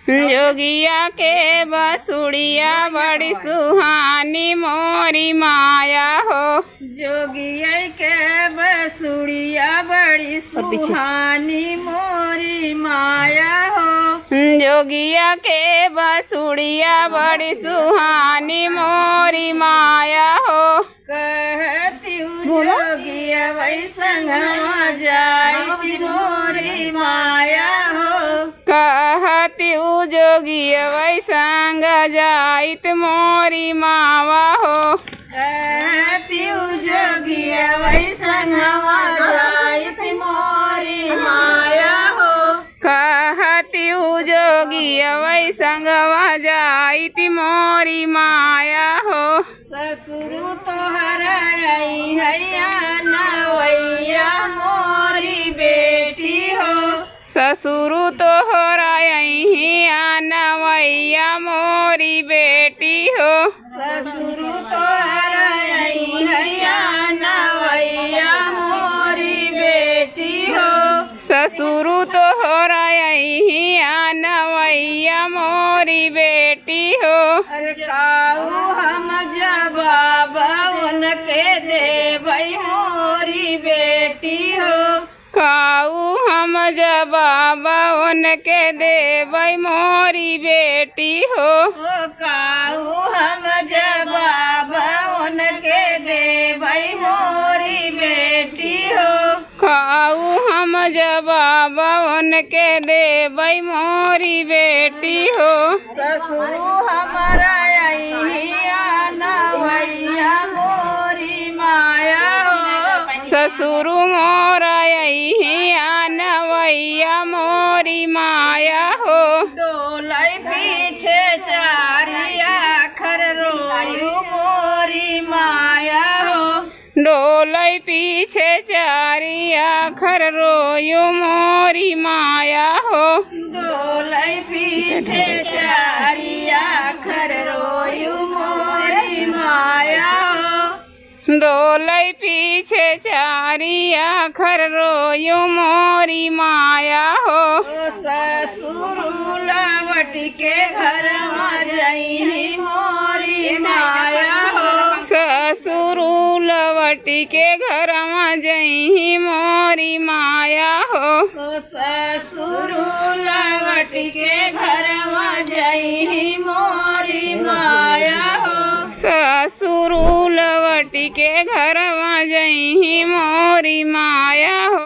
जोगिया के बसुड़िया बड़ी सुहानी मोरी माया हो। जोगिया के बसुड़िया बड़ी सुहानी मोरी माया हो। जोगिया के बसुड़िया बड़ी सुहानी मोरी माया हो। कहती जोगिया वही संगवा जाई मोरी माया हो। कहती जोगिया वही संग जाइत मोरी मावा हो। कहती जोगिया वही संगवा जाइत मोरी माया हो। कहती जोगिया वही संगवा जाइत मोरी माया हो। ससुर तोहर आई हैया नवैया मोरी बेटी हो। ससुर तोहरा यही नवैया मोरी बेटी हो। ससुर तोहर आई हैया नवैया मोरी बेटी हो। ससुर तोहरा यही नवैया मोरी बेटी हो। अरे काऊ हम जवाब उनके देवई मोरी बेटी हो। काऊ हम जवाब उनके देवई मोरी बेटी हो। काऊ हम जवाब उनके देवई मोरी बेटी हो। काऊ हम जवाब उनके देवई मोरी बेटी हो। ससुर हमारा यही नवैया मोरी माया हो। ससुर मोरा यही नवैया मोरी माया हो। डोलाई पीछे चारी आखर रोयू मोरी माया हो। डोलई पीछे चारी आखर रोयू मोरी माया हो। डोलाई पीछे चारी आखर रोयू मोरी माया हो। डोलई पीछे चारी आखर रोयू मोरी माया हो। ससुर लवट के घर जाई मोरी माया हो। ससुर लवटी के घर में जही मोरी माया हो। ससुर लवट के घर जाई मोरी माया हो। ससुर लवटी के घर में जही मोरी माया हो।